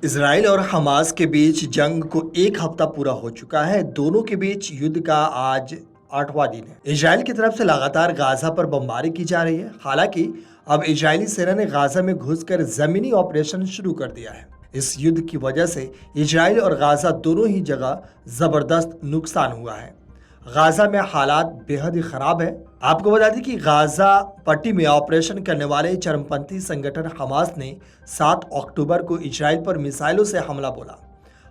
Israel और Hamas के बीच जंग को एक हफ्ता पूरा हो चुका है। दोनों के बीच युद्ध का आज 8वां दिन है। इजराइल की तरफ से लगातार गाजा पर बमबारी की जा रही है। हालांकि अब इजरायली सेना ने गाजा में घुसकर जमीनी ऑपरेशन शुरू कर दिया है। इस युद्ध की वजह से इजराइल और गाजा दोनों ही जगह जबरदस्त नुकसान हुआ है। गाजा में हालात बेहद ही खराब है। आपको बता दें कि गाजा पट्टी में ऑपरेशन करने वाले चरमपंथी संगठन हमास ने 7 अक्टूबर को इजराइल पर मिसाइलों से हमला बोला।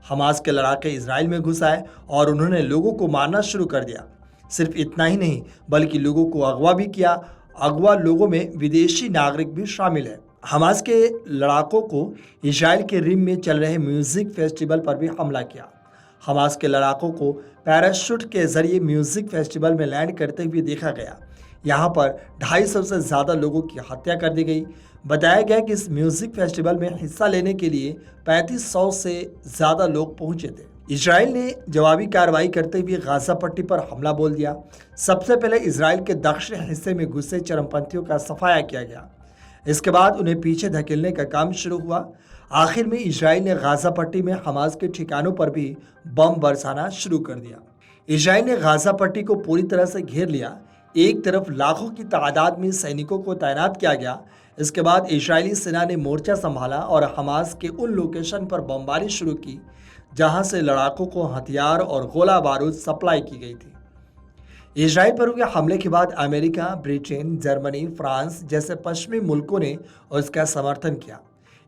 हमास के लड़ाके इजराइल में घुस आए और उन्होंने लोगों को मारना शुरू कर दिया। सिर्फ इतना ही नहीं बल्कि लोगों को अगवा भी किया। अगवा लोगों में विदेशी नागरिक भी शामिल है। हमास के लड़ाकों को इजराइल के रिम में चल रहे म्यूजिक फेस्टिवल पर भी हमला किया। हमास के लड़ाकों को पैराशूट के जरिए म्यूजिक फेस्टिवल में लैंड करते हुए देखा गया। यहाँ पर 250 से ज़्यादा लोगों की हत्या कर दी गई। बताया गया कि इस म्यूजिक फेस्टिवल में हिस्सा लेने के लिए 3500 से ज़्यादा लोग पहुंचे थे। इजराइल ने जवाबी कार्रवाई करते हुए गाजा पट्टी पर हमला बोल दिया। सबसे पहले इजराइल के दक्षिण हिस्से में घुसे चरमपंथियों का सफाया किया गया। इसके बाद उन्हें पीछे धकेलने का काम शुरू हुआ। आखिर में इजराइल ने गाजा पट्टी में हमास के ठिकानों पर भी बम बरसाना शुरू कर दिया। इजराइल ने गाजा पट्टी को पूरी तरह से घेर लिया। एक तरफ लाखों की तादाद में सैनिकों को तैनात किया गया। इसके बाद इजरायली सेना ने मोर्चा संभाला और हमास के उन लोकेशन पर बमबारी शुरू की जहां से लड़ाकों को हथियार और गोला बारूद सप्लाई की गई थी। इजराइल पर हुए हमले के बाद अमेरिका, ब्रिटेन, जर्मनी, फ्रांस जैसे पश्चिमी मुल्कों ने उसका समर्थन किया।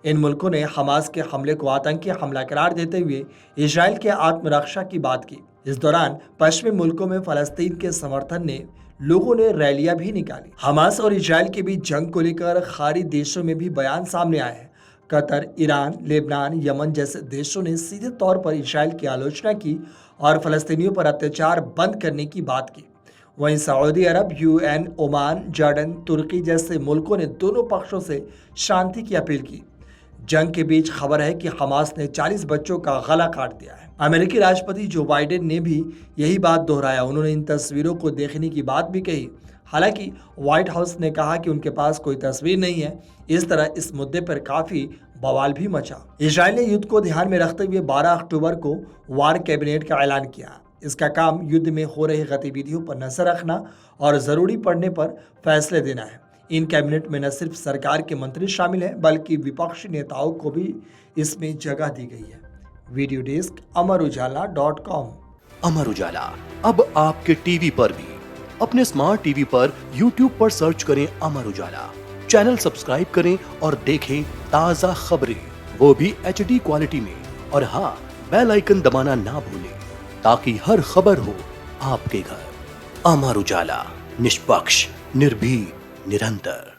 इन मुल्कों ने हमास के हमले को आतंकी हमला करार देते हुए इजराइल के आत्मरक्षा की बात की। इस दौरान पश्चिमी मुल्कों में फलस्तीन के समर्थन ने लोगों ने रैलियां भी निकाली। हमास और इजराइल के बीच जंग को लेकर खाड़ी देशों में भी बयान सामने आए हैं। कतर, ईरान, लेबनान, यमन जैसे देशों ने सीधे तौर पर इजराइल की आलोचना की और फलस्तीनियों पर अत्याचार बंद करने की बात की। वहीं सऊदी अरब, यूएन, ओमान, जॉर्डन, तुर्की जैसे मुल्कों ने दोनों पक्षों से शांति की अपील की। जंग के बीच खबर है कि हमास ने 40 बच्चों का गला काट दिया है। अमेरिकी राष्ट्रपति जो बाइडेन ने भी यही बात दोहराया। उन्होंने इन तस्वीरों को देखने की बात भी कही। हालांकि व्हाइट हाउस ने कहा कि उनके पास कोई तस्वीर नहीं है। इस तरह इस मुद्दे पर काफी बवाल भी मचा। इजराइल ने युद्ध को ध्यान में रखते हुए 12 अक्टूबर को वार कैबिनेट का ऐलान किया। इसका काम युद्ध में हो रही गतिविधियों पर नजर रखना और जरूरी पड़ने पर फैसले देना है। इन कैबिनेट में न सिर्फ सरकार के मंत्री शामिल हैं बल्कि विपक्षी नेताओं को भी इसमें जगह दी गई है। Video desk अमरउजाला.com। अमर उजाला अब आपके टीवी पर भी। अपने स्मार्ट टीवी पर YouTube पर सर्च करें अमर उजाला, चैनल सब्सक्राइब करें और देखें ताजा खबरें, वो भी HD क्वालिटी में। और हाँ, बेल आइकन दबाना ना भूलें ताकि हर खबर हो आपके घर। अमर उजाला, निष्पक्ष, निर्भीक, निरंतर।